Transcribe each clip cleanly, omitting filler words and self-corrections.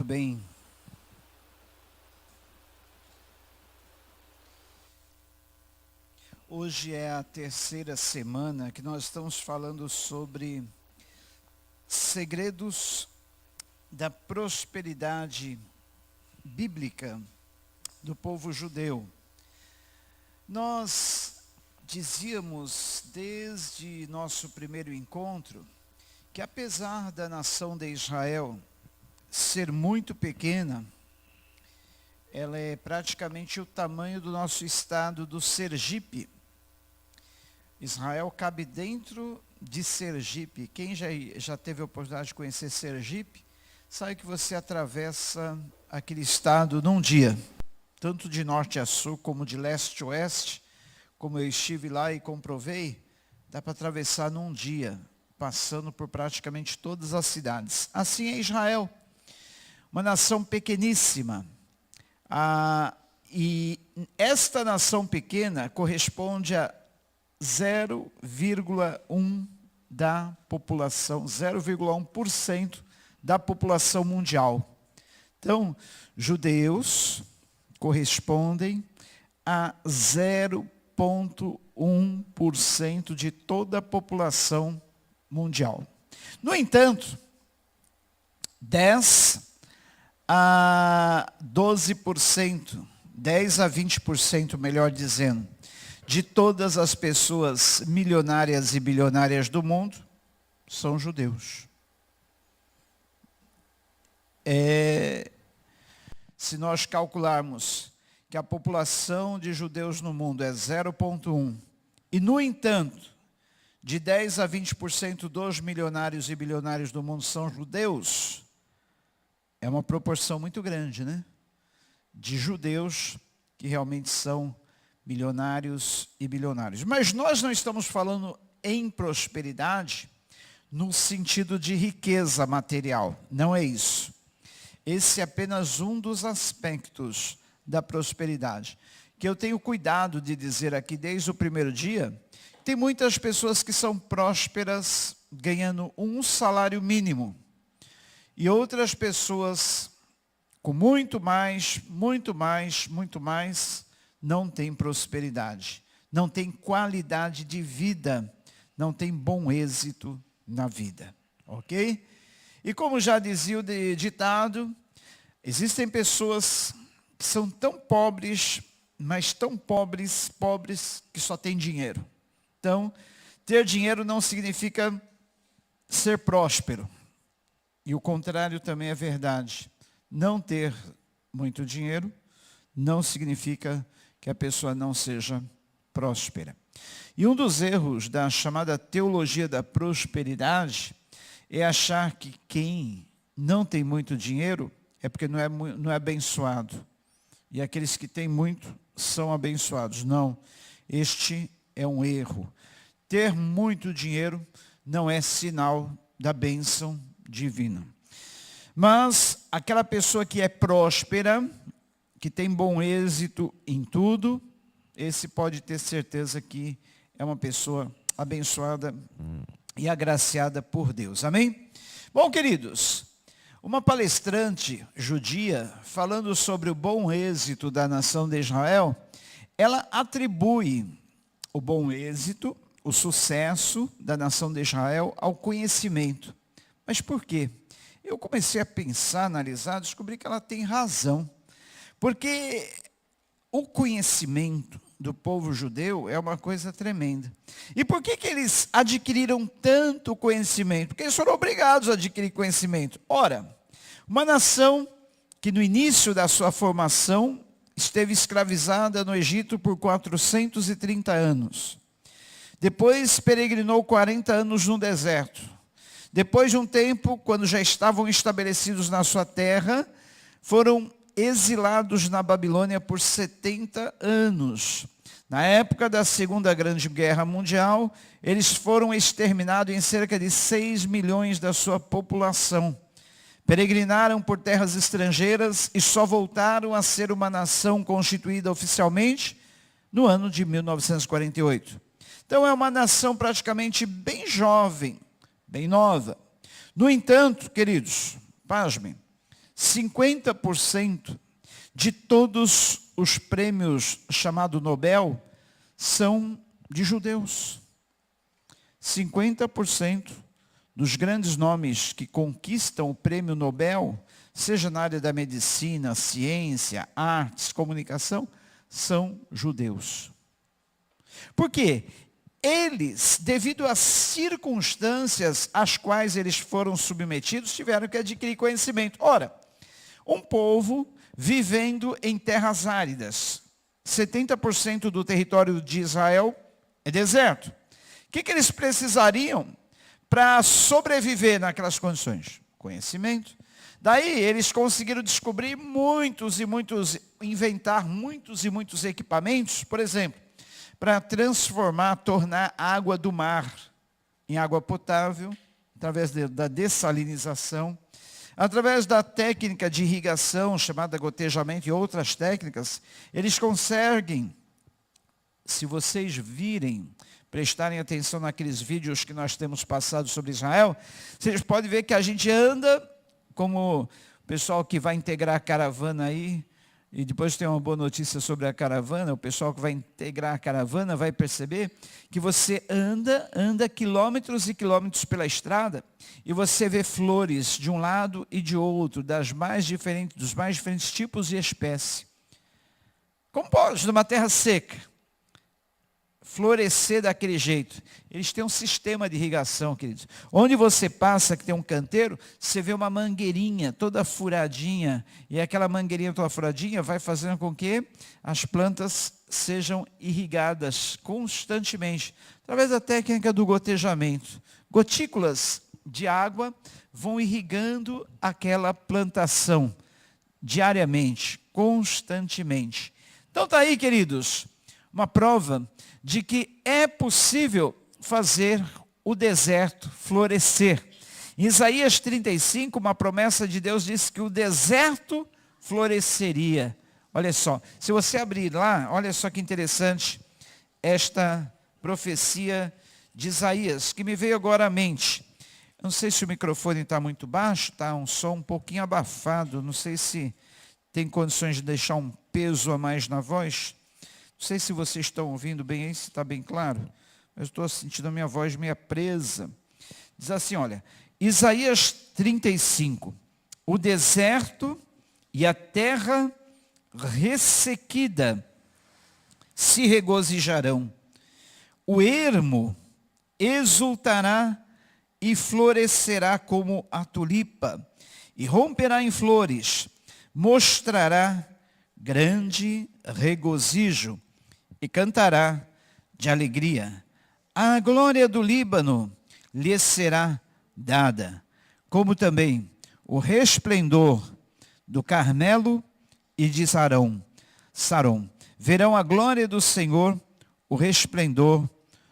Muito bem. Hoje é a terceira semana que nós estamos falando sobre segredos da prosperidade bíblica do povo judeu. Nós dizíamos desde nosso primeiro encontro que apesar da nação de Israel ser muito pequena, ela é praticamente o tamanho do nosso estado do Sergipe. Israel cabe dentro de Sergipe. Quem já teve a oportunidade de conhecer Sergipe, sabe que você atravessa aquele estado num dia, tanto de norte a sul, como de leste a oeste. Como eu estive lá e comprovei, dá para atravessar num dia, passando por praticamente todas as cidades. Assim é Israel, uma nação pequeníssima. E esta nação pequena corresponde a 0,1% da população, 0,1% da população mundial. Então, judeus correspondem a 0,1% de toda a população mundial. No entanto, 10 a 12%, 10 a 20%, melhor dizendo, de todas as pessoas milionárias e bilionárias do mundo são judeus. Se nós calcularmos que a população de judeus no mundo é 0,1%, e no entanto, de 10 a 20% dos milionários e bilionários do mundo são judeus, é uma proporção muito grande, né? De judeus que realmente são milionários e bilionários. Mas nós não estamos falando em prosperidade no sentido de riqueza material. Não é isso. Esse é apenas um dos aspectos da prosperidade. Que eu tenho cuidado de dizer aqui desde o primeiro dia, tem muitas pessoas que são prósperas ganhando um salário mínimo. E outras pessoas com muito mais, não têm prosperidade, não têm qualidade de vida, não têm bom êxito na vida, ok? E como já dizia o ditado, existem pessoas que são tão pobres, mas tão pobres que só têm dinheiro. Então, ter dinheiro não significa ser próspero. E o contrário também é verdade. Não ter muito dinheiro não significa que a pessoa não seja próspera. E um dos erros da chamada teologia da prosperidade é achar que quem não tem muito dinheiro é porque não é abençoado. E aqueles que têm muito são abençoados. Não, este é um erro. Ter muito dinheiro não é sinal da bênção divina. Mas aquela pessoa que é próspera, que tem bom êxito em tudo, esse pode ter certeza que é uma pessoa abençoada e agraciada por Deus. Amém? Bom, queridos, uma palestrante judia, falando sobre o bom êxito da nação de Israel, ela atribui o bom êxito, o sucesso da nação de Israel ao conhecimento. Mas por quê? Eu comecei a pensar, analisar, descobri que ela tem razão. Porque o conhecimento do povo judeu é uma coisa tremenda. E por que eles adquiriram tanto conhecimento? Porque eles foram obrigados a adquirir conhecimento. Ora, uma nação que no início da sua formação esteve escravizada no Egito por 430 anos. Depois peregrinou 40 anos no deserto. Depois de um tempo, quando já estavam estabelecidos na sua terra, foram exilados na Babilônia por 70 anos. Na época da Segunda Grande Guerra Mundial, eles foram exterminados em cerca de 6 milhões da sua população. Peregrinaram por terras estrangeiras e só voltaram a ser uma nação constituída oficialmente no ano de 1948. Então é uma nação praticamente bem jovem, bem nova. No entanto, queridos, pasmem, 50% de todos os prêmios chamado Nobel são de judeus. 50% dos grandes nomes que conquistam o prêmio Nobel, seja na área da medicina, ciência, artes, comunicação, são judeus. Por quê? Eles, devido às circunstâncias às quais eles foram submetidos, tiveram que adquirir conhecimento. Ora, um povo vivendo em terras áridas, 70% do território de Israel é deserto. O que eles precisariam para sobreviver naquelas condições? Conhecimento. Daí eles conseguiram descobrir inventar muitos e muitos equipamentos, por exemplo, para tornar a água do mar em água potável, através da dessalinização, através da técnica de irrigação, chamada gotejamento, e outras técnicas, eles conseguem, se vocês virem, prestarem atenção naqueles vídeos que nós temos passado sobre Israel, vocês podem ver que a gente anda, como o pessoal que vai integrar a caravana aí, e depois tem uma boa notícia sobre a caravana, o pessoal que vai integrar a caravana vai perceber que você anda quilômetros e quilômetros pela estrada, e você vê flores de um lado e de outro, dos mais diferentes tipos e espécies. Como pode, numa terra seca, florescer daquele jeito? Eles têm um sistema de irrigação, queridos. Onde você passa, que tem um canteiro, você vê uma mangueirinha toda furadinha, e aquela mangueirinha toda furadinha vai fazendo com que as plantas sejam irrigadas constantemente, através da técnica do gotejamento. Gotículas de água vão irrigando aquela plantação diariamente, constantemente. Então está aí, queridos, uma prova de que é possível fazer o deserto florescer. Em Isaías 35, uma promessa de Deus diz que o deserto floresceria. Olha só, se você abrir lá, olha só que interessante esta profecia de Isaías, que me veio agora à mente. Não sei se o microfone está muito baixo, está um som um pouquinho abafado, não sei se tem condições de deixar um peso a mais na voz. Não sei se vocês estão ouvindo bem aí, se está bem claro. Eu estou sentindo a minha voz meio presa. Diz assim, olha, Isaías 35. O deserto e a terra ressequida se regozijarão. O ermo exultará e florescerá como a tulipa, e romperá em flores, mostrará grande regozijo, e cantará de alegria. A glória do Líbano lhe será dada, como também o resplendor do Carmelo e de Sarom. Verão a glória do Senhor, o resplendor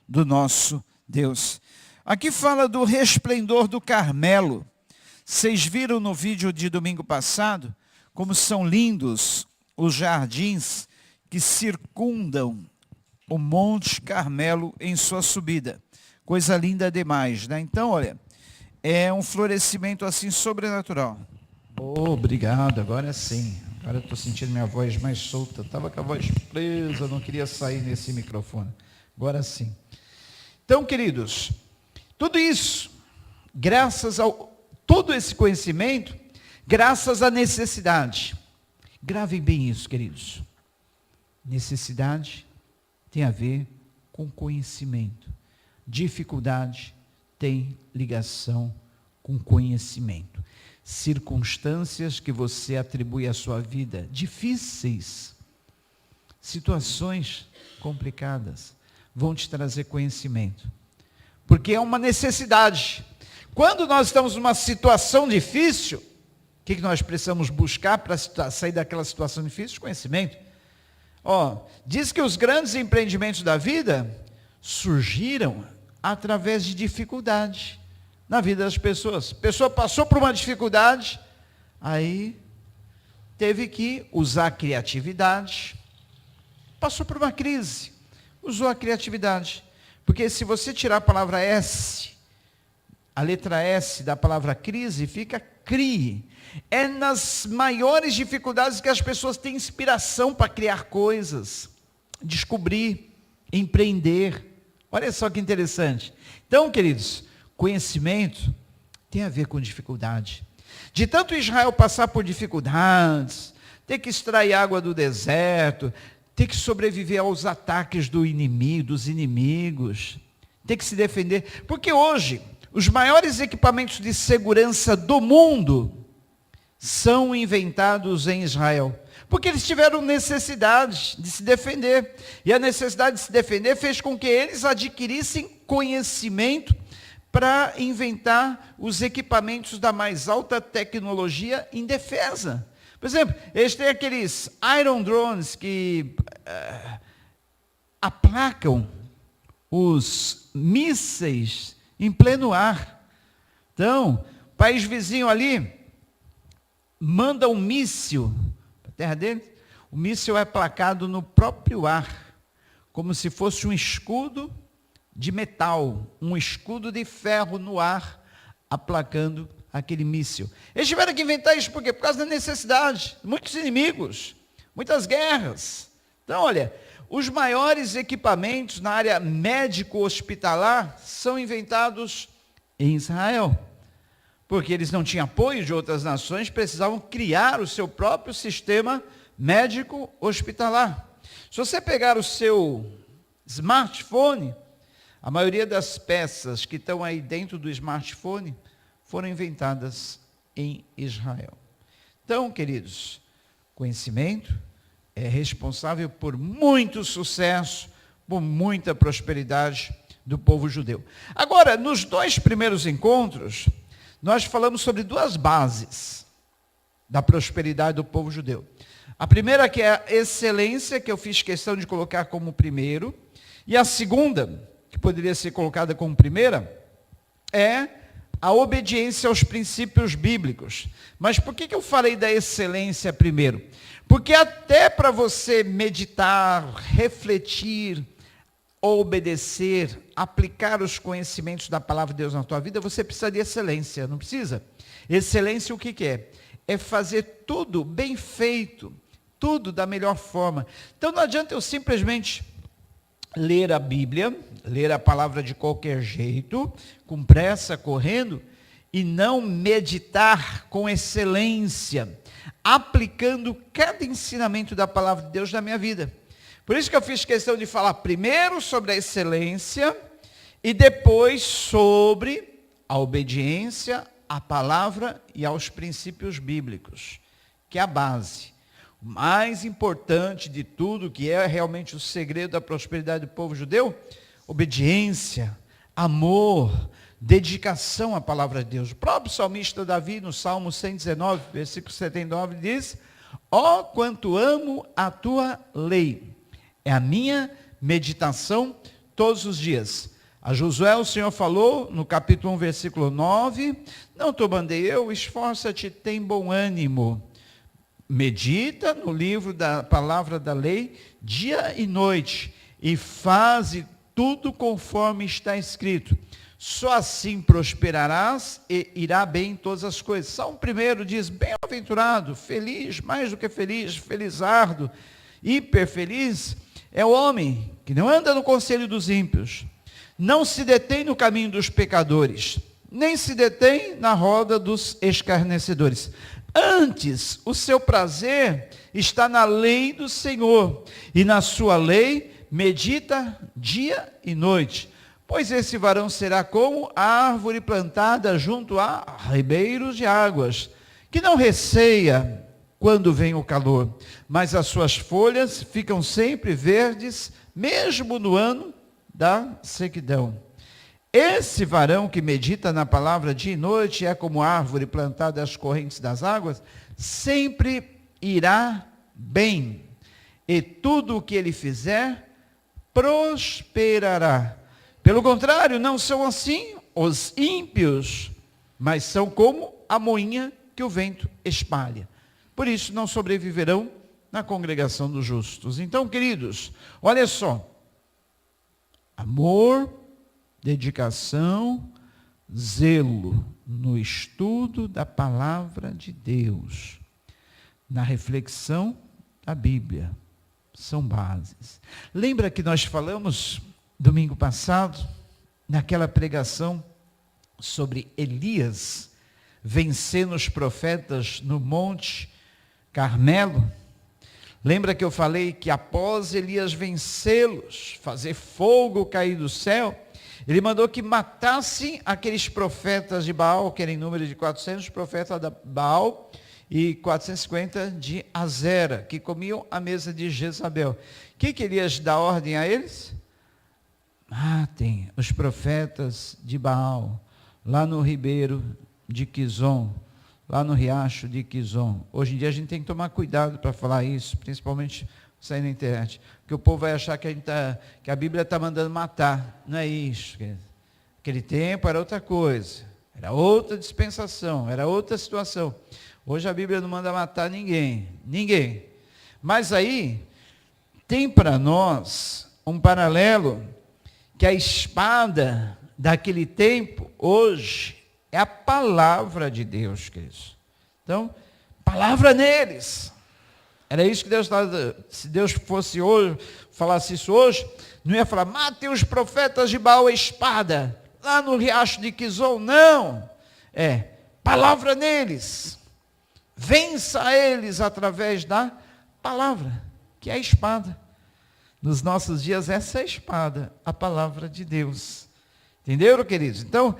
do nosso Deus. Aqui fala do resplendor do Carmelo. Vocês viram no vídeo de domingo passado como são lindos os jardins que circundam o Monte Carmelo em sua subida. Coisa linda demais, né? Então, olha, é um florescimento assim sobrenatural. Obrigado, agora sim. Agora eu estou sentindo minha voz mais solta. Estava com a voz presa, não queria sair nesse microfone. Agora sim. Então, queridos, tudo isso, graças ao todo esse conhecimento, graças à necessidade. Gravem bem isso, queridos. Necessidade tem a ver com conhecimento. Dificuldade tem ligação com conhecimento. Circunstâncias que você atribui à sua vida, difíceis, situações complicadas, vão te trazer conhecimento. Porque é uma necessidade. Quando nós estamos numa situação difícil, o que nós precisamos buscar para sair daquela situação difícil? Conhecimento. Diz que os grandes empreendimentos da vida surgiram através de dificuldade na vida das pessoas. A pessoa passou por uma dificuldade, aí teve que usar a criatividade. Passou por uma crise, usou a criatividade. Porque se você tirar a palavra S, a letra S da palavra crise, fica crie. É nas maiores dificuldades que as pessoas têm inspiração para criar coisas, descobrir, empreender. Olha só que interessante. Então, queridos, conhecimento tem a ver com dificuldade. De tanto Israel passar por dificuldades, ter que extrair água do deserto, ter que sobreviver aos ataques dos inimigos, ter que se defender. Porque hoje, os maiores equipamentos de segurança do mundo são inventados em Israel. Porque eles tiveram necessidade de se defender. E a necessidade de se defender fez com que eles adquirissem conhecimento para inventar os equipamentos da mais alta tecnologia em defesa. Por exemplo, eles têm aqueles Iron Drones que aplacam os mísseis em pleno ar. Então, o país vizinho ali manda um míssil para a terra deles, o míssil é aplacado no próprio ar, como se fosse um escudo de metal, um escudo de ferro no ar, aplacando aquele míssil. Eles tiveram que inventar isso por quê? Por causa da necessidade, muitos inimigos, muitas guerras. Então, olha, os maiores equipamentos na área médico-hospitalar são inventados em Israel. Porque eles não tinham apoio de outras nações, precisavam criar o seu próprio sistema médico-hospitalar. Se você pegar o seu smartphone, a maioria das peças que estão aí dentro do smartphone foram inventadas em Israel. Então, queridos, conhecimento é responsável por muito sucesso, por muita prosperidade do povo judeu. Agora, nos 2 primeiros encontros, nós falamos sobre 2 bases da prosperidade do povo judeu. A primeira, que é a excelência, que eu fiz questão de colocar como primeiro, e a segunda, que poderia ser colocada como primeira, é a obediência aos princípios bíblicos. Mas por que eu falei da excelência primeiro? Porque até para você meditar, refletir, obedecer, aplicar os conhecimentos da palavra de Deus na tua vida, você precisa de excelência, não precisa? Excelência o que é? É fazer tudo bem feito, tudo da melhor forma. Então não adianta eu simplesmente ler a Bíblia, ler a palavra de qualquer jeito, com pressa, correndo, e não meditar com excelência, aplicando cada ensinamento da palavra de Deus na minha vida. Por isso que eu fiz questão de falar primeiro sobre a excelência e depois sobre a obediência à palavra e aos princípios bíblicos, que é a base. O mais importante de tudo, que é realmente o segredo da prosperidade do povo judeu, obediência, amor, dedicação à palavra de Deus. O próprio salmista Davi, no Salmo 119, versículo 79, diz: ó, quanto amo a tua lei! É a minha meditação todos os dias. A Josué o Senhor falou, no capítulo 1, versículo 9, não te mandei eu, esforça-te, tem bom ânimo. Medita no livro da palavra da lei, dia e noite, e faze tudo conforme está escrito. Só assim prosperarás e irá bem em todas as coisas. Salmo 1 diz, bem-aventurado, feliz, mais do que feliz, felizardo, hiper feliz, é o homem que não anda no conselho dos ímpios, não se detém no caminho dos pecadores, nem se detém na roda dos escarnecedores. Antes, o seu prazer está na lei do Senhor, e na sua lei medita dia e noite. Pois esse varão será como a árvore plantada junto a ribeiros de águas, que não receia quando vem o calor, mas as suas folhas ficam sempre verdes, mesmo no ano da sequidão. Esse varão que medita na palavra dia e noite é como árvore plantada às correntes das águas, sempre irá bem, e tudo o que ele fizer prosperará. Pelo contrário, não são assim os ímpios, mas são como a moinha que o vento espalha. Por isso não sobreviverão na congregação dos justos. Então, queridos, olha só. Amor, dedicação, zelo no estudo da palavra de Deus, na reflexão da Bíblia, são bases. Lembra que nós falamos domingo passado, naquela pregação sobre Elias vencendo os profetas no Monte Carmelo? Lembra que eu falei que após Elias vencê-los, fazer fogo cair do céu, ele mandou que matassem aqueles profetas de Baal, que era em número de 400 profetas de Baal e 450 de Azera, que comiam à mesa de Jezabel. O que Elias dá ordem a eles? Matem os profetas de Baal, lá no ribeiro de Quizon, lá no riacho de Quizon. Hoje em dia a gente tem que tomar cuidado para falar isso, principalmente sair na internet, porque o povo vai achar que a Bíblia está mandando matar. Não é isso. Aquele tempo era outra coisa, era outra dispensação, era outra situação. Hoje a Bíblia não manda matar ninguém. Mas aí tem para nós um paralelo, que a espada daquele tempo, hoje, é a palavra de Deus, queridos. Então, palavra neles. Era isso que Deus estava. Se Deus fosse hoje, falasse isso hoje, não ia falar, matem os profetas de Baal a espada, lá no riacho de Quizon. Não. É, palavra neles. Vença eles através da palavra, que é a espada. Nos nossos dias, essa é a espada, a palavra de Deus. Entenderam, queridos? Então, o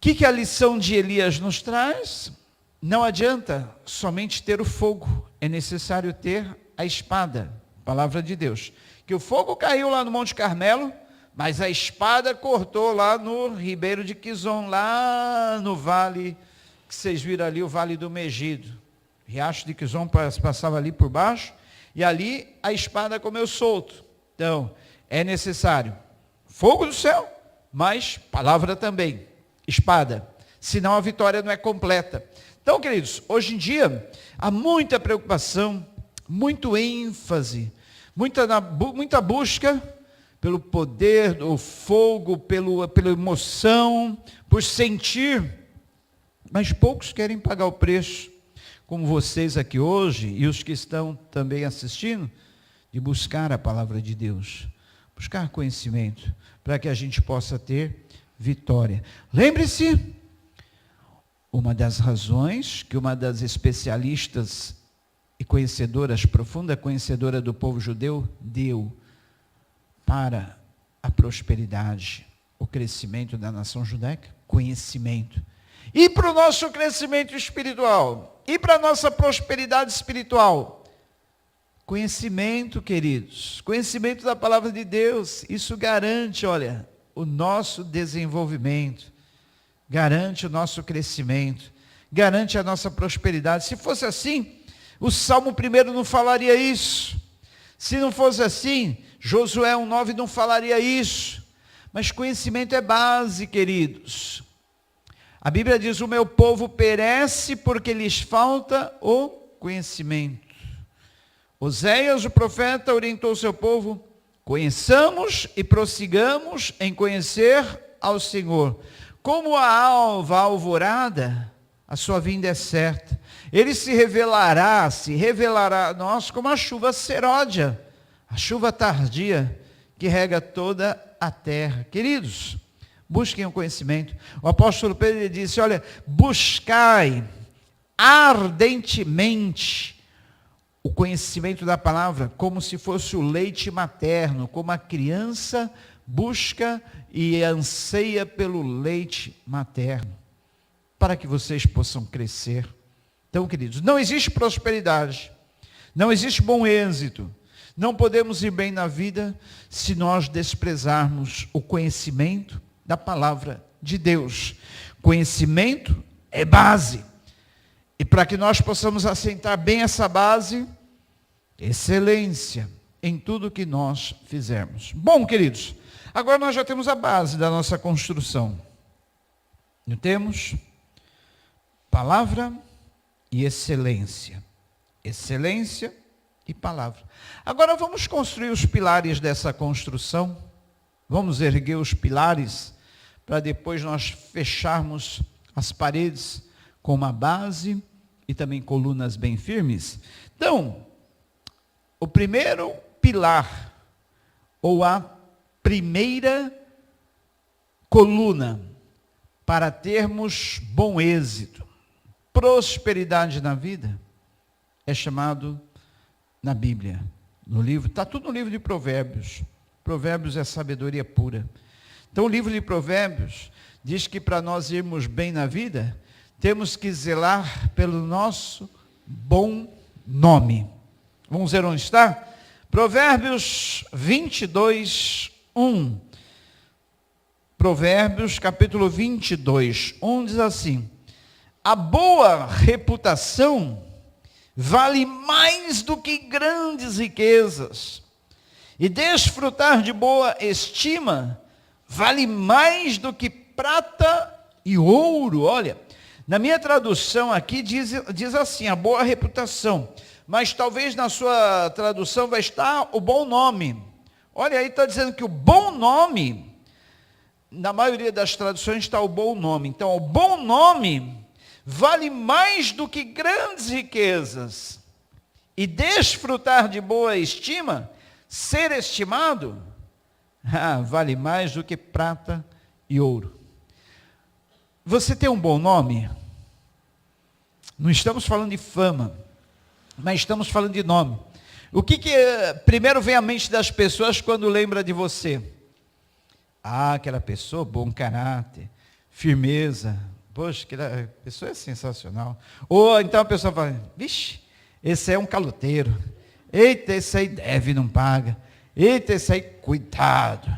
que a lição de Elias nos traz? Não adianta somente ter o fogo, é necessário ter a espada, a palavra de Deus. Que o fogo caiu lá no Monte Carmelo, mas a espada cortou lá no ribeiro de Quizon, lá no vale, que vocês viram ali, o vale do Megido. O riacho de Quizon passava ali por baixo, e ali a espada comeu solto. Então, é necessário fogo do céu, mas palavra também, espada. Senão a vitória não é completa. Então, queridos, hoje em dia, há muita preocupação, muito ênfase, muita busca pelo poder do fogo, pela emoção, por sentir, mas poucos querem pagar o preço, como vocês aqui hoje, e os que estão também assistindo, de buscar a palavra de Deus, buscar conhecimento, para que a gente possa ter vitória. Lembre-se, uma das razões que uma das especialistas e conhecedoras, profunda conhecedora do povo judeu, deu para a prosperidade, o crescimento da nação judaica, conhecimento. E para o nosso crescimento espiritual, e para a nossa prosperidade espiritual, conhecimento, queridos, conhecimento da palavra de Deus, isso garante, olha, o nosso desenvolvimento, garante o nosso crescimento, garante a nossa prosperidade. Se fosse assim, o Salmo 1 não falaria isso. Se não fosse assim, Josué 1,9 não falaria isso. Mas conhecimento é base, queridos. A Bíblia diz, o meu povo perece porque lhes falta o conhecimento. Oséias, o profeta, orientou o seu povo, conheçamos e prossigamos em conhecer ao Senhor. Como a alva, a alvorada, a sua vinda é certa. Ele se revelará a nós como a chuva seródia, a chuva tardia que rega toda a terra. Queridos, busquem o conhecimento. O apóstolo Pedro disse, olha, buscai ardentemente o conhecimento da palavra, como se fosse o leite materno, como a criança busca e anseia pelo leite materno, para que vocês possam crescer. Então, queridos, não existe prosperidade, não existe bom êxito, não podemos ir bem na vida se nós desprezarmos o conhecimento da palavra de Deus. Conhecimento é base. E para que nós possamos assentar bem essa base, excelência em tudo que nós fizermos. Bom, queridos, agora nós já temos a base da nossa construção. Não temos palavra e excelência. Excelência e palavra. Agora vamos construir os pilares dessa construção. Vamos erguer os pilares para depois nós fecharmos as paredes com uma base e também colunas bem firmes. Então, o primeiro pilar, ou a primeira coluna, para termos bom êxito, prosperidade na vida, é chamado na Bíblia, no livro, está tudo no livro de Provérbios. Provérbios é sabedoria pura. Então o livro de Provérbios diz que para nós irmos bem na vida, temos que zelar pelo nosso bom nome. Vamos ver onde está? Provérbios 22, 1. Provérbios capítulo 22, 1 diz assim: a boa reputação vale mais do que grandes riquezas, e desfrutar de boa estima vale mais do que prata e ouro. Olha, na minha tradução aqui diz assim, a boa reputação, mas talvez na sua tradução vai estar o bom nome. Olha aí, está dizendo que o bom nome, na maioria das traduções está o bom nome. Então, o bom nome vale mais do que grandes riquezas. E desfrutar de boa estima, ser estimado, vale mais do que prata e ouro. Você tem um bom nome? Não estamos falando de fama, mas estamos falando de nome. O que primeiro vem à mente das pessoas quando lembra de você? Aquela pessoa, bom caráter, firmeza. Poxa, aquela pessoa é sensacional. Ou então a pessoa fala, vixe, esse é um caloteiro. Eita, esse aí deve, não paga. Eita, esse aí, cuidado,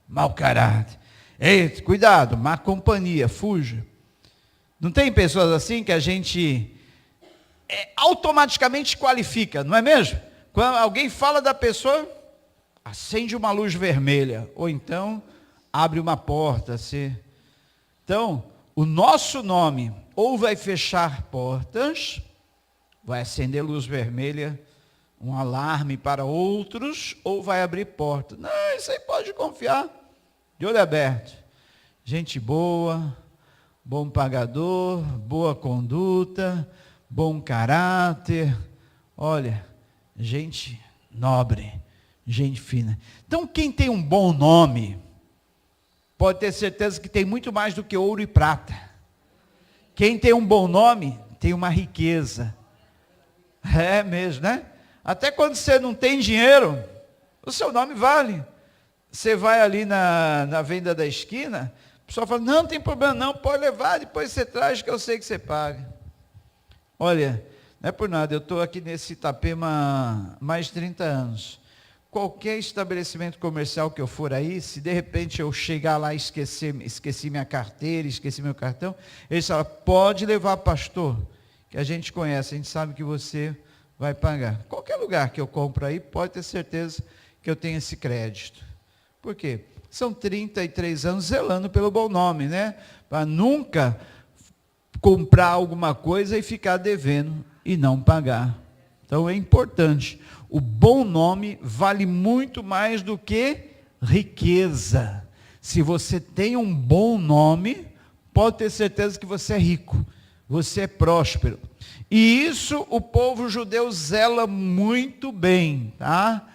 mau caráter. Eita, cuidado, má companhia, fuja. Não tem pessoas assim que a gente automaticamente qualifica, não é mesmo? Quando alguém fala da pessoa, acende uma luz vermelha, ou então abre uma porta. Então, o nosso nome ou vai fechar portas, vai acender luz vermelha, um alarme para outros, ou vai abrir portas. Não, isso aí pode confiar, de olho aberto. Gente boa, bom pagador, boa conduta, bom caráter, olha, gente nobre, gente fina. Então, quem tem um bom nome, pode ter certeza que tem muito mais do que ouro e prata. Quem tem um bom nome, tem uma riqueza. É mesmo, né? Até quando você não tem dinheiro, o seu nome vale. Você vai ali na venda da esquina, o pessoal fala, não tem problema não, pode levar, depois você traz que eu sei que você paga. Olha, não é por nada, eu estou aqui nesse Itapema há mais de 30 anos. Qualquer estabelecimento comercial que eu for aí, se de repente eu chegar lá e esqueci minha carteira, esqueci meu cartão, eles falam, pode levar, pastor, que a gente conhece, a gente sabe que você vai pagar. Qualquer lugar que eu compro aí, pode ter certeza que eu tenho esse crédito. Por quê? São 33 anos zelando pelo bom nome, né? Para nunca comprar alguma coisa e ficar devendo e não pagar. Então é importante. O bom nome vale muito mais do que riqueza. Se você tem um bom nome, pode ter certeza que você é rico, você é próspero. E isso o povo judeu zela muito bem, tá?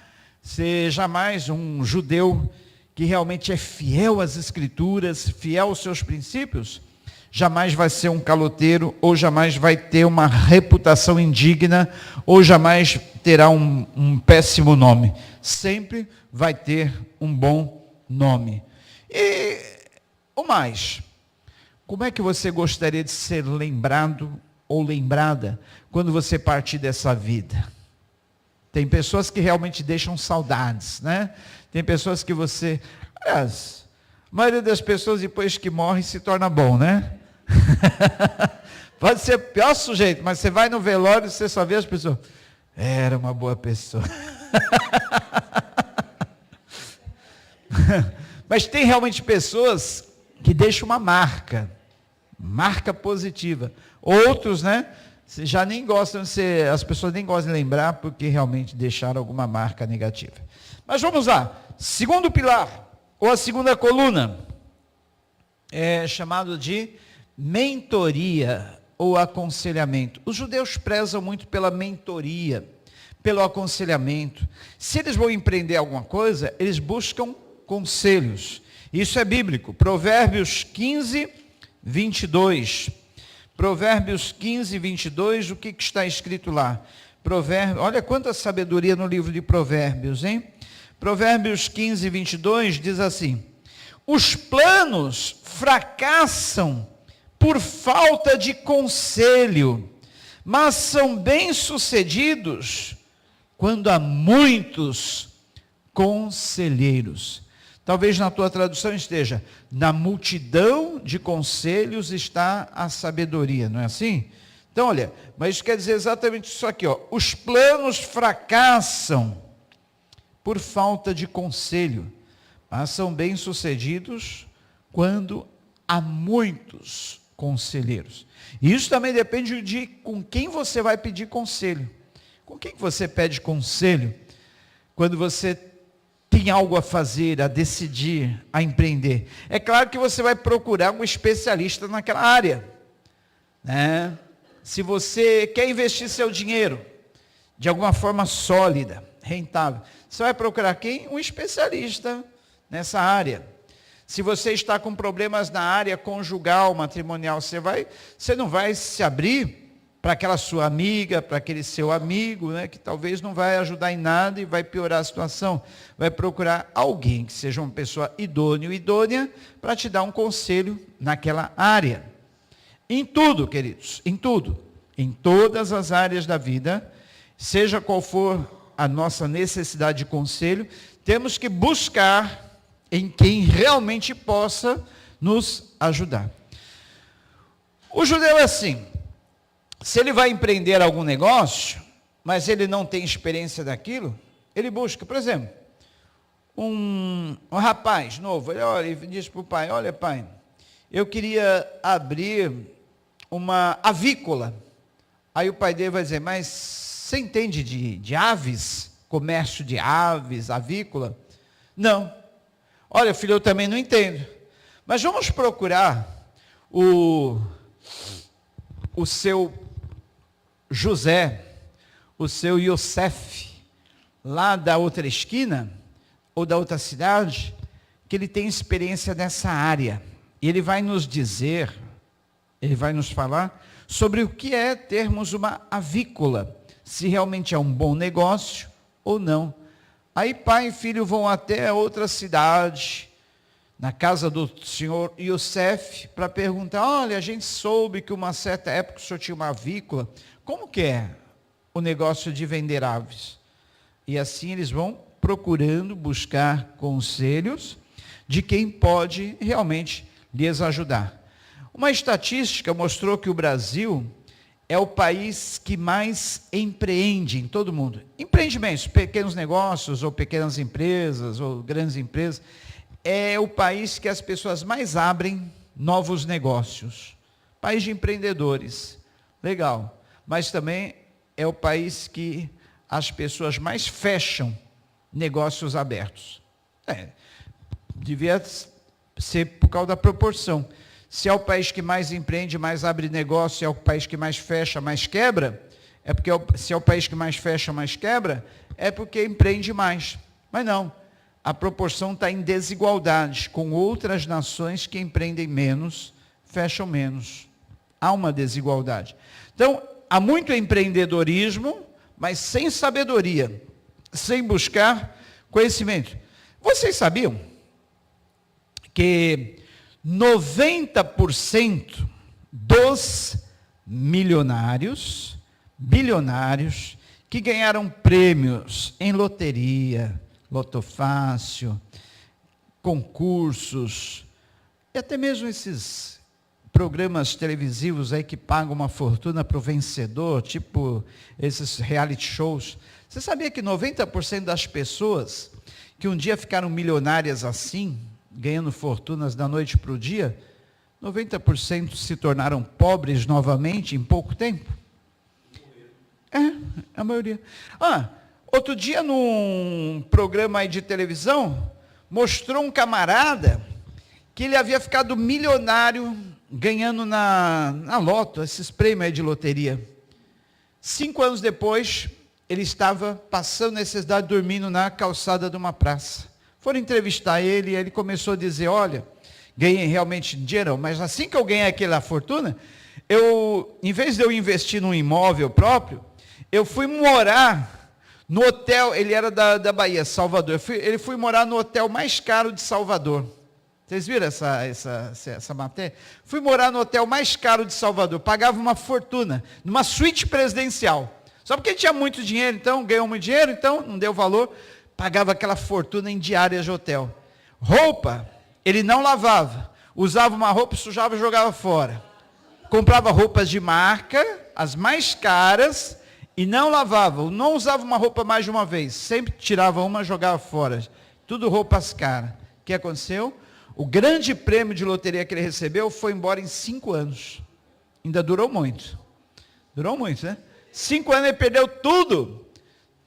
Seja mais um judeu que realmente é fiel às Escrituras, fiel aos seus princípios, jamais vai ser um caloteiro, ou jamais vai ter uma reputação indigna, ou jamais terá um péssimo nome. Sempre vai ter um bom nome. E o mais, como é que você gostaria de ser lembrado ou lembrada quando você partir dessa vida? Tem pessoas que realmente deixam saudades, né? Tem pessoas que você... Aliás, a maioria das pessoas depois que morre se torna bom, né? Pode ser o pior sujeito, mas você vai no velório e você só vê as pessoas. Era uma boa pessoa. Mas tem realmente pessoas que deixam uma marca positiva. Outros, né? Já nem gostam de ser, as pessoas nem gostam de lembrar porque realmente deixaram alguma marca negativa. Mas vamos lá. Segundo pilar, ou a segunda coluna. é chamado de mentoria ou aconselhamento. Os judeus prezam muito pela mentoria, pelo aconselhamento. Se eles vão empreender alguma coisa, eles buscam conselhos. Isso é bíblico. Provérbios 15, 22. Provérbios 15, 22, o que está escrito lá? Olha quanta sabedoria no livro de Provérbios, hein? Provérbios 15, 22 diz assim: os planos fracassam por falta de conselho, mas são bem-sucedidos quando há muitos conselheiros. Talvez na tua tradução esteja: na multidão de conselhos está a sabedoria, não é assim? Então, olha, mas isso quer dizer exatamente isso aqui, ó. Os planos fracassam por falta de conselho, mas são bem-sucedidos quando há muitos conselheiros. E isso também depende de com quem você vai pedir conselho. Com quem você pede conselho quando você tem algo a fazer, a decidir, a empreender? É claro que você vai procurar um especialista naquela área, né? Se você quer investir seu dinheiro de alguma forma sólida, rentável, você vai procurar quem? Um especialista nessa área. Se você está com problemas na área conjugal, matrimonial, você não vai se abrir para aquela sua amiga, para aquele seu amigo, né, que talvez não vai ajudar em nada e vai piorar a situação. Vai procurar alguém que seja uma pessoa idônea ou idônea para te dar um conselho naquela área. Em tudo, queridos, em tudo, em todas as áreas da vida, seja qual for a nossa necessidade de conselho, temos que buscar em quem realmente possa nos ajudar. O judeu é assim: se ele vai empreender algum negócio, mas ele não tem experiência daquilo, ele busca, por exemplo, um rapaz novo, ele diz para o pai: olha pai, eu queria abrir uma avícola. Aí o pai dele vai dizer: mas você entende de aves? Comércio de aves, avícola? Não. Olha, filho, eu também não entendo. Mas vamos procurar o seu José, o seu Yosef, lá da outra esquina, ou da outra cidade, que ele tem experiência nessa área. E ele vai nos dizer, ele vai nos falar sobre o que é termos uma avícola, se realmente é um bom negócio ou não. Aí pai e filho vão até outra cidade, na casa do senhor Yosef, para perguntar: olha, a gente soube que uma certa época o senhor tinha uma avícola, como que é o negócio de vender aves? E assim eles vão procurando buscar conselhos de quem pode realmente lhes ajudar. Uma estatística mostrou que o Brasil é o país que mais empreende em todo o mundo. Empreendimentos, pequenos negócios, ou pequenas empresas, ou grandes empresas. É o país que as pessoas mais abrem novos negócios. País de empreendedores. Legal. Mas também é o país que as pessoas mais fecham negócios abertos. Devia ser por causa da proporção. Se é o país que mais empreende, mais abre negócio, é o país que mais fecha, mais quebra, é porque se é o país que mais fecha, mais quebra, é porque empreende mais. Mas não, a proporção está em desigualdade com outras nações que empreendem menos, fecham menos. Há uma desigualdade. Então, há muito empreendedorismo, mas sem sabedoria, sem buscar conhecimento. Vocês sabiam que 90% dos milionários, bilionários, que ganharam prêmios em loteria, Loto Fácil, concursos, e até mesmo esses programas televisivos aí que pagam uma fortuna para o vencedor, tipo esses reality shows. Você sabia que 90% das pessoas que um dia ficaram milionárias assim, ganhando fortunas da noite para o dia, 90% se tornaram pobres novamente em pouco tempo? A maioria. Outro dia num programa aí de televisão, mostrou um camarada que ele havia ficado milionário ganhando na loto, esses prêmios aí de loteria. 5 anos depois, ele estava passando necessidade, dormindo na calçada de uma praça. Foram entrevistar ele e ele começou a dizer, olha, ganhei realmente dinheiro, mas assim que eu ganhei aquela fortuna, em vez de eu investir num imóvel próprio, eu fui morar no hotel, ele era da Bahia, Salvador, ele foi morar no hotel mais caro de Salvador. Vocês viram essa matéria? Fui morar no hotel mais caro de Salvador, pagava uma fortuna, numa suíte presidencial. Só porque ele tinha muito dinheiro, então, ganhou muito dinheiro, então, não deu valor, pagava aquela fortuna em diárias de hotel. Roupa, ele não lavava, usava uma roupa, sujava e jogava fora. Comprava roupas de marca, as mais caras, e não lavava, não usava uma roupa mais de uma vez, sempre tirava uma e jogava fora. Tudo roupas caras. O que aconteceu? O grande prêmio de loteria que ele recebeu foi embora em 5 anos. Ainda durou muito. Durou muito, né? 5 anos ele perdeu tudo.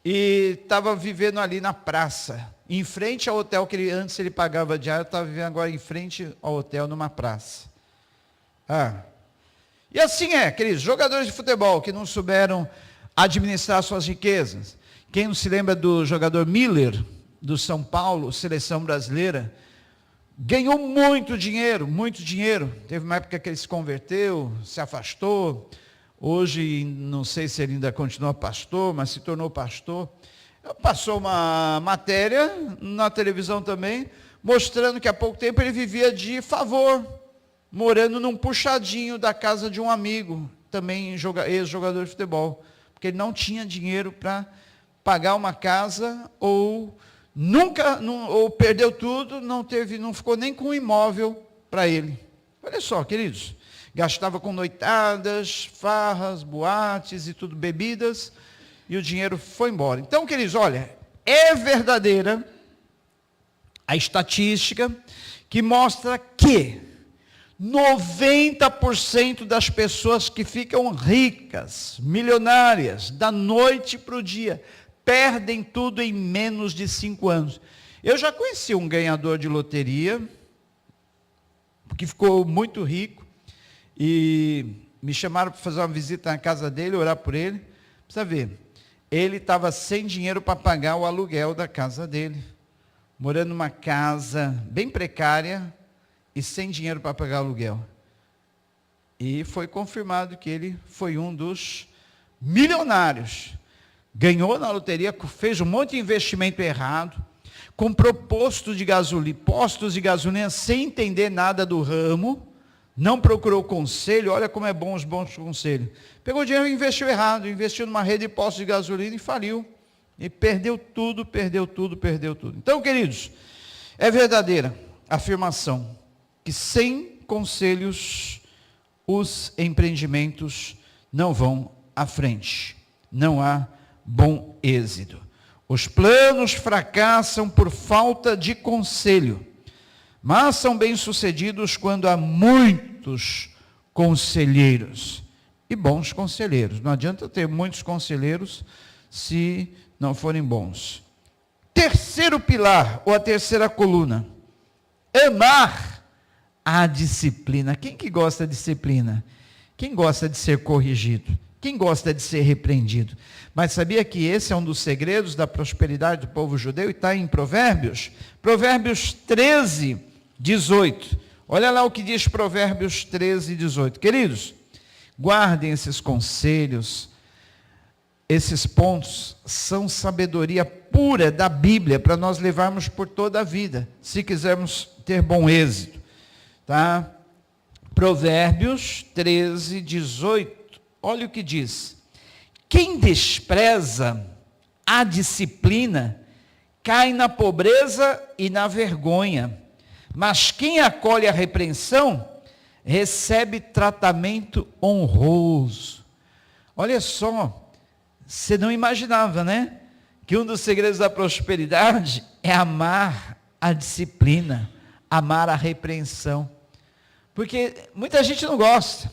E estava vivendo ali na praça. Em frente ao hotel que antes ele pagava diário, estava vivendo agora em frente ao hotel, numa praça. E assim queridos, jogadores de futebol que não souberam administrar suas riquezas. Quem não se lembra do jogador Miller, do São Paulo, seleção brasileira, ganhou muito dinheiro, muito dinheiro. Teve uma época que ele se converteu, se afastou. Hoje, não sei se ele ainda continua pastor, mas se tornou pastor. Passou uma matéria na televisão também, mostrando que há pouco tempo ele vivia de favor, morando num puxadinho da casa de um amigo, também ex-jogador de futebol, porque ele não tinha dinheiro para pagar uma casa, ou perdeu tudo, não ficou nem com um imóvel para ele. Olha só, queridos, gastava com noitadas, farras, boates e tudo, bebidas, e o dinheiro foi embora. Então, queridos, olha, é verdadeira a estatística que mostra que 90% das pessoas que ficam ricas, milionárias, da noite para o dia, perdem tudo em menos de 5 anos. Eu já conheci um ganhador de loteria, que ficou muito rico, e me chamaram para fazer uma visita na casa dele, orar por ele. Precisa ver, ele estava sem dinheiro para pagar o aluguel da casa dele, morando numa casa bem precária, e sem dinheiro para pagar o aluguel. E foi confirmado que ele foi um dos milionários. Ganhou na loteria, fez um monte de investimento errado, comprou postos de gasolina sem entender nada do ramo, não procurou conselho, olha como é bom os bons conselhos. Pegou dinheiro e investiu errado, investiu numa rede de postos de gasolina e faliu. E perdeu tudo. Então, queridos, é verdadeira a afirmação que sem conselhos os empreendimentos não vão à frente. Não há bom êxito. Os planos fracassam por falta de conselho, mas são bem-sucedidos quando há muitos conselheiros e bons conselheiros. Não adianta ter muitos conselheiros se não forem bons. Terceiro pilar, ou a terceira coluna, amar a disciplina. Quem que gosta de disciplina? Quem gosta de ser corrigido? Quem gosta de ser repreendido? Mas sabia que esse é um dos segredos da prosperidade do povo judeu e está em Provérbios? Provérbios 13, 18. Olha lá o que diz Provérbios 13, 18. Queridos, guardem esses conselhos, esses pontos são sabedoria pura da Bíblia para nós levarmos por toda a vida, se quisermos ter bom êxito. Tá? Provérbios 13, 18. Olha o que diz: quem despreza a disciplina cai na pobreza e na vergonha, mas quem acolhe a repreensão recebe tratamento honroso. Olha só, você não imaginava, né? Que um dos segredos da prosperidade é amar a disciplina, amar a repreensão. Porque muita gente não gosta.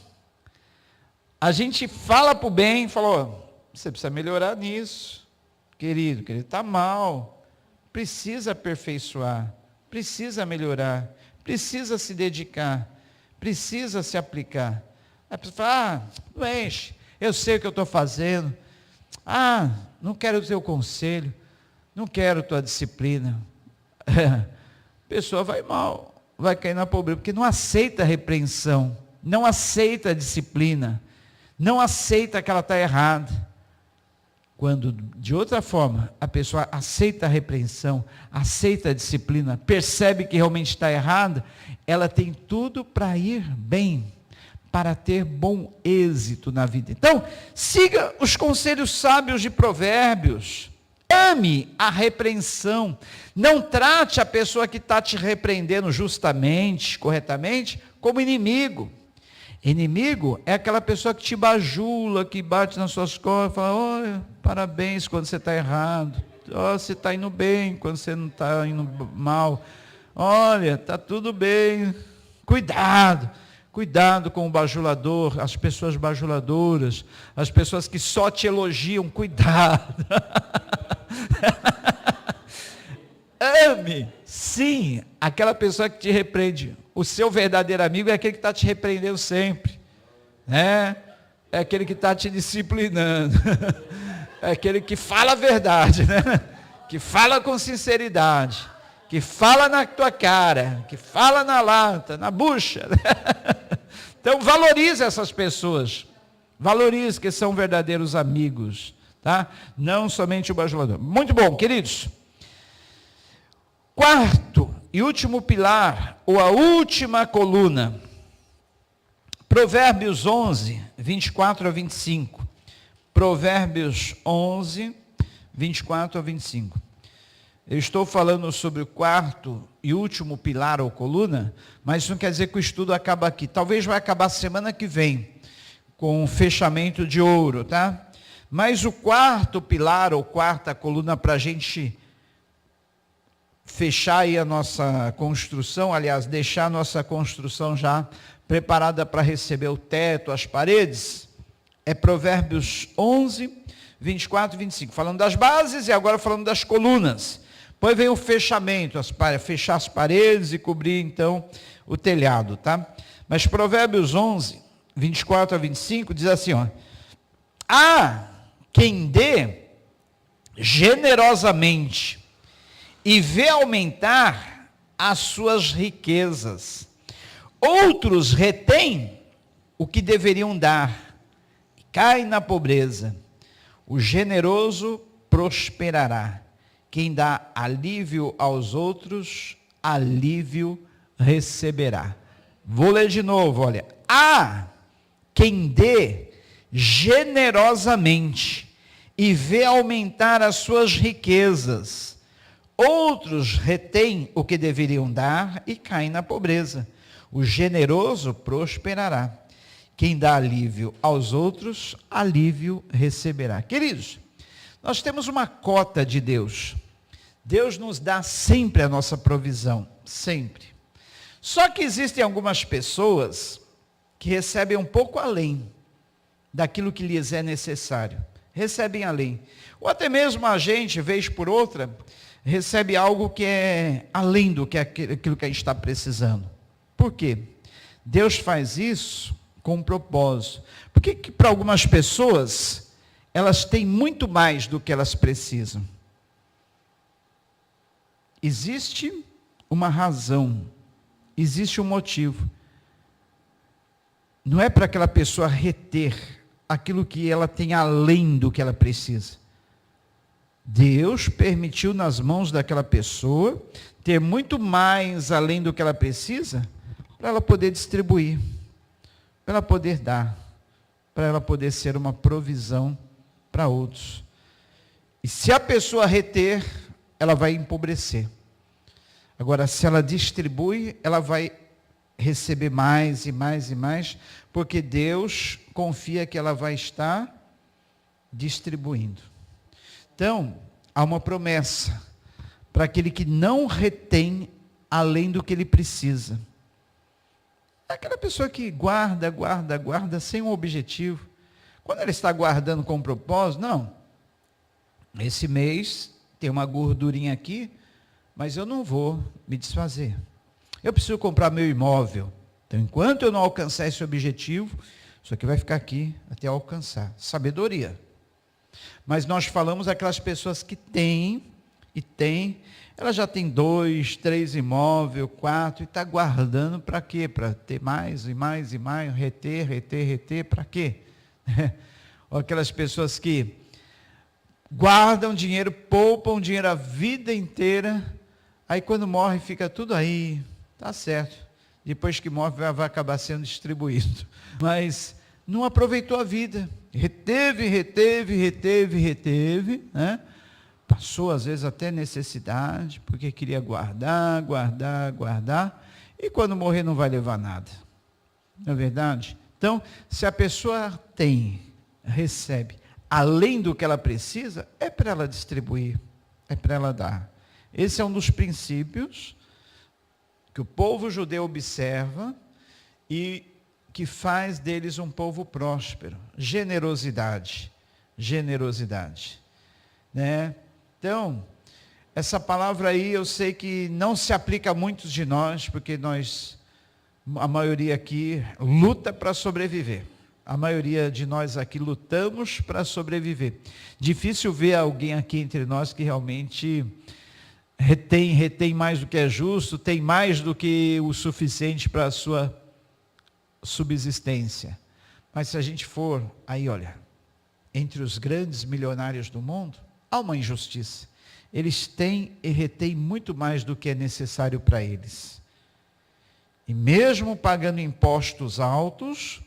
A gente fala para o bem, fala, você precisa melhorar nisso, querido, está mal, precisa aperfeiçoar, precisa melhorar, precisa se dedicar, precisa se aplicar. A pessoa fala, não enche, eu sei o que eu estou fazendo, não quero o teu conselho, não quero tua disciplina. A pessoa vai mal, vai cair na pobreza, porque não aceita a repreensão, não aceita a disciplina, não aceita que ela está errada. Quando, de outra forma, a pessoa aceita a repreensão, aceita a disciplina, percebe que realmente está errada, ela tem tudo para ir bem, para ter bom êxito na vida. Então, siga os conselhos sábios de Provérbios. Ame a repreensão. Não trate a pessoa que está te repreendendo justamente, corretamente, como inimigo. Inimigo é aquela pessoa que te bajula, que bate nas suas costas, fala, olha, parabéns quando você está errado, você está indo bem quando você não está indo mal, olha, está tudo bem, cuidado com o bajulador, as pessoas bajuladoras, as pessoas que só te elogiam, cuidado. Ame, sim, aquela pessoa que te repreende. O seu verdadeiro amigo é aquele que está te repreendendo sempre, né? É aquele que está te disciplinando, é aquele que fala a verdade, né? Que fala com sinceridade, que fala na tua cara, que fala na lata, na bucha. Então valorize essas pessoas, valorize que são verdadeiros amigos, tá? Não somente o bajulador. Muito bom, queridos. Quarto e último pilar, ou a última coluna, Provérbios 11, 24 a 25. Provérbios 11, 24 a 25. Eu estou falando sobre o quarto e último pilar ou coluna, mas isso não quer dizer que o estudo acaba aqui. Talvez vai acabar semana que vem, com o fechamento de ouro, tá? Mas o quarto pilar ou quarta coluna para a gente fechar aí a nossa construção, aliás, deixar a nossa construção já preparada para receber o teto, as paredes, é Provérbios 11, 24 e 25, falando das bases e agora falando das colunas. Depois vem o fechamento, fechar as paredes e cobrir então o telhado, tá? Mas Provérbios 11, 24 a 25 diz assim, ó, quem dê generosamente e vê aumentar as suas riquezas. Outros retêm o que deveriam dar, e cai na pobreza. O generoso prosperará. Quem dá alívio aos outros, alívio receberá. Vou ler de novo, olha. Quem dê generosamente e vê aumentar as suas riquezas. Outros retêm o que deveriam dar e caem na pobreza. O generoso prosperará. Quem dá alívio aos outros, alívio receberá. Queridos, nós temos uma cota de Deus. Deus nos dá sempre a nossa provisão, sempre. Só que existem algumas pessoas que recebem um pouco além daquilo que lhes é necessário. Recebem além. Ou até mesmo a gente, vez por outra, recebe algo que é além do que aquilo que a gente está precisando. Por quê? Deus faz isso com um propósito. Porque que para algumas pessoas, elas têm muito mais do que elas precisam. Existe uma razão, existe um motivo. Não é para aquela pessoa reter aquilo que ela tem além do que ela precisa. Deus permitiu nas mãos daquela pessoa ter muito mais além do que ela precisa, para ela poder distribuir, para ela poder dar, para ela poder ser uma provisão para outros. E se a pessoa reter, ela vai empobrecer. Agora, se ela distribui, ela vai receber mais e mais e mais, porque Deus confia que ela vai estar distribuindo. Então, há uma promessa para aquele que não retém além do que ele precisa. É aquela pessoa que guarda sem um objetivo. Quando ela está guardando com um propósito, não. Esse mês tem uma gordurinha aqui, mas eu não vou me desfazer. Eu preciso comprar meu imóvel. Então, enquanto eu não alcançar esse objetivo, isso aqui vai ficar aqui até alcançar. Sabedoria. Mas nós falamos aquelas pessoas que têm, ela já tem 2, 3 imóveis, 4, e está guardando para quê? Para ter mais e mais e mais, reter, para quê? Ou aquelas pessoas que guardam dinheiro, poupam dinheiro a vida inteira, aí quando morre fica tudo aí, tá certo. Depois que morre vai acabar sendo distribuído. Mas não aproveitou a vida, reteve, né? Passou às vezes até necessidade, porque queria guardar, e quando morrer não vai levar nada. Não é verdade? Então, se a pessoa recebe, além do que ela precisa, é para ela distribuir, é para ela dar. Esse é um dos princípios que o povo judeu observa e que faz deles um povo próspero. Generosidade, né? Então, essa palavra aí eu sei que não se aplica a muitos de nós, porque a maioria aqui luta para sobreviver. A maioria de nós aqui lutamos para sobreviver. Difícil ver alguém aqui entre nós que realmente retém mais do que é justo, tem mais do que o suficiente para a sua subsistência. Mas se a gente for aí, olha, entre os grandes milionários do mundo, há uma injustiça. Eles têm e retêm muito mais do que é necessário para eles. E mesmo pagando impostos altos,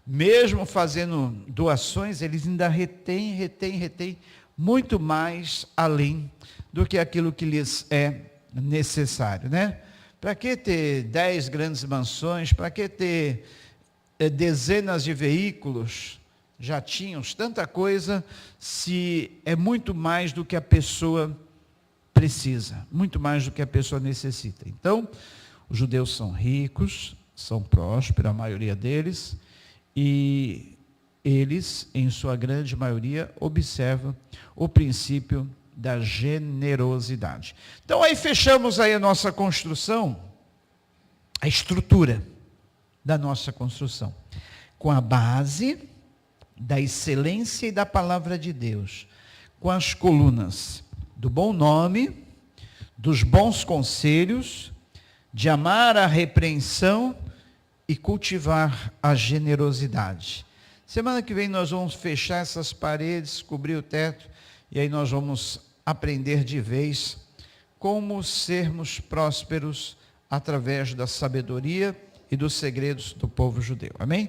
mesmo fazendo doações, eles ainda retêm muito mais além do que aquilo que lhes é necessário, né? Para que ter 10 grandes mansões? Para que ter dezenas de veículos, jatinhos, tanta coisa, se é muito mais do que a pessoa precisa, muito mais do que a pessoa necessita. Então, os judeus são ricos, são prósperos, a maioria deles, e eles, em sua grande maioria, observam o princípio da generosidade. Então, aí fechamos aí a nossa construção, a estrutura da nossa construção, com a base da excelência e da palavra de Deus, com as colunas do bom nome, dos bons conselhos, de amar a repreensão e cultivar a generosidade. Semana que vem nós vamos fechar essas paredes, cobrir o teto, e aí nós vamos aprender de vez como sermos prósperos através da sabedoria e dos segredos do povo judeu. Amém?